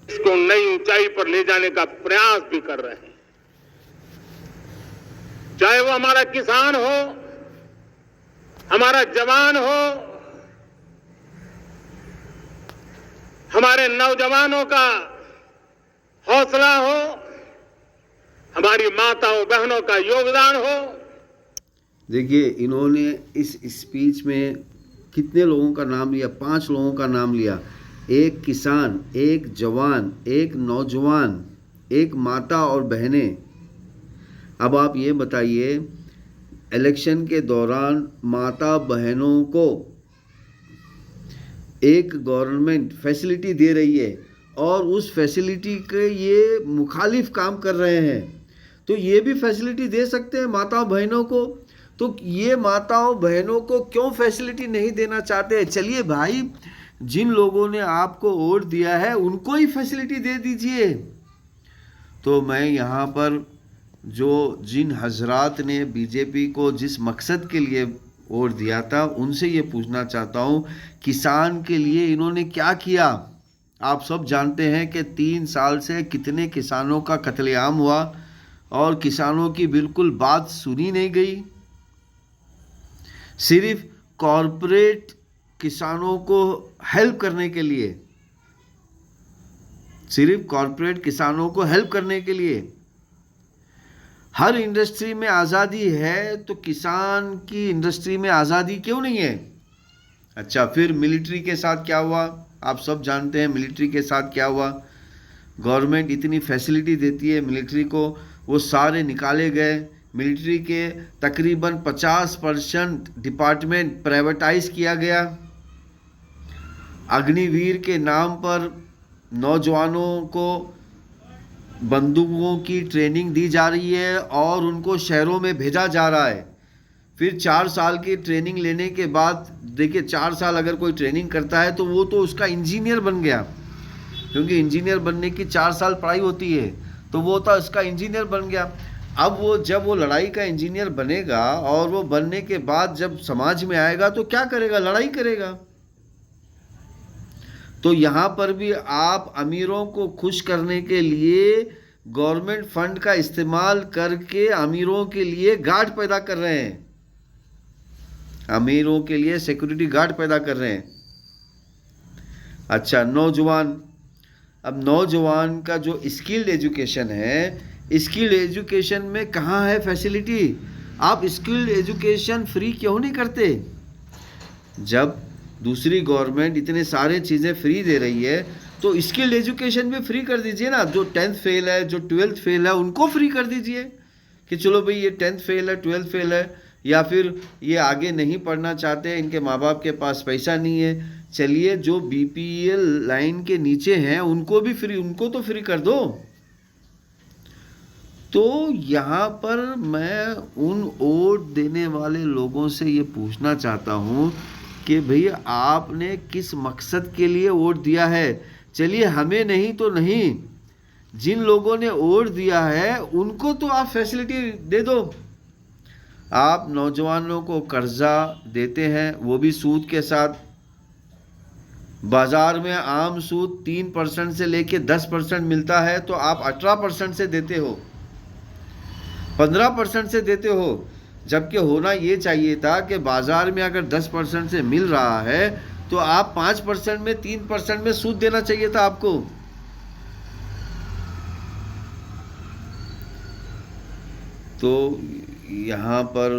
इसको नई ऊंचाई पर ले जाने का प्रयास भी कर रहे हैं। चाहे वो हमारा किसान हो, हमारा जवान हो, हमारे नौजवानों का हौसला हो, हमारी माताओं बहनों का योगदान हो। देखिए, इन्होंने इस स्पीच में कितने लोगों का नाम लिया? 5 लोगों का नाम लिया। एक किसान, एक जवान, एक नौजवान, एक माता और बहनें। अब आप ये बताइए, इलेक्शन के दौरान माता बहनों को एक गवर्नमेंट फैसिलिटी दे रही है और उस फैसिलिटी के ये मुखालिफ काम कर रहे हैं, तो ये भी फैसिलिटी दे सकते हैं माताओं बहनों को? तो ये माताओं बहनों को क्यों फैसिलिटी नहीं देना चाहते हैं? चलिए भाई, जिन लोगों ने आपको वोट दिया है उनको ही फैसिलिटी दे दीजिए। तो मैं यहाँ पर जिन हजरात ने बीजेपी को जिस मकसद के लिए वोट दिया था, उनसे ये पूछना चाहता हूँ, किसान के लिए इन्होंने क्या किया? आप सब जानते हैं कि 3 साल से कितने किसानों का कत्लेआम हुआ और किसानों की बिल्कुल बात सुनी नहीं गई। सिर्फ कॉरपोरेट किसानों को हेल्प करने के लिए, सिर्फ कॉरपोरेट किसानों को हेल्प करने के लिए। हर इंडस्ट्री में आज़ादी है तो किसान की इंडस्ट्री में आज़ादी क्यों नहीं है? अच्छा, फिर मिलिट्री के साथ क्या हुआ? आप सब जानते हैं मिलिट्री के साथ क्या हुआ। गवर्नमेंट इतनी फैसिलिटी देती है मिलिट्री को, वो सारे निकाले गए। मिलिट्री के तकरीबन 50% डिपार्टमेंट प्राइवेटाइज किया गया। अग्निवीर के नाम पर नौजवानों को बंदूकों की ट्रेनिंग दी जा रही है और उनको शहरों में भेजा जा रहा है। फिर 4 साल की ट्रेनिंग लेने के बाद, देखिए 4 साल अगर कोई ट्रेनिंग करता है तो वो तो उसका इंजीनियर बन गया, क्योंकि इंजीनियर बनने की 4 साल पढ़ाई होती है, तो वो तो उसका इंजीनियर बन गया। अब वो जब वो लड़ाई का इंजीनियर बनेगा और वो बनने के बाद जब समाज में आएगा तो क्या करेगा? लड़ाई करेगा। तो यहाँ पर भी आप अमीरों को खुश करने के लिए गवर्नमेंट फंड का इस्तेमाल करके अमीरों के लिए गार्ड पैदा कर रहे हैं, अमीरों के लिए सिक्योरिटी गार्ड पैदा कर रहे हैं। अच्छा, नौजवान, अब नौजवान का जो स्किल्ड एजुकेशन है, स्किल्ड एजुकेशन में कहाँ है फैसिलिटी? आप स्किल्ड एजुकेशन फ्री क्यों नहीं करते? जब दूसरी गवर्नमेंट इतने सारे चीज़ें फ्री दे रही है तो स्किल्ड एजुकेशन भी फ्री कर दीजिए ना। जो 10th फेल है, जो 12th फेल है, उनको फ्री कर दीजिए कि चलो भाई ये 10th फेल है, 12th फेल है, या फिर ये आगे नहीं पढ़ना चाहते, इनके माँ बाप के पास पैसा नहीं है, चलिए जो BPL लाइन के नीचे हैं उनको भी फ्री, उनको तो फ्री कर दो। तो यहाँ पर मैं उन वोट देने वाले लोगों से ये पूछना चाहता हूँ कि भैया आपने किस मकसद के लिए वोट दिया है? चलिए हमें नहीं तो नहीं, जिन लोगों ने वोट दिया है उनको तो आप फैसिलिटी दे दो। आप नौजवानों को कर्जा देते हैं, वो भी सूद के साथ। बाजार में आम सूद 3% से लेके 10% मिलता है, तो आप 18% से देते हो, 15% से देते हो, जबकि होना ये चाहिए था कि बाजार में अगर 10% से मिल रहा है तो आप 5% में, 3% में सूद देना चाहिए था आपको। तो यहाँ पर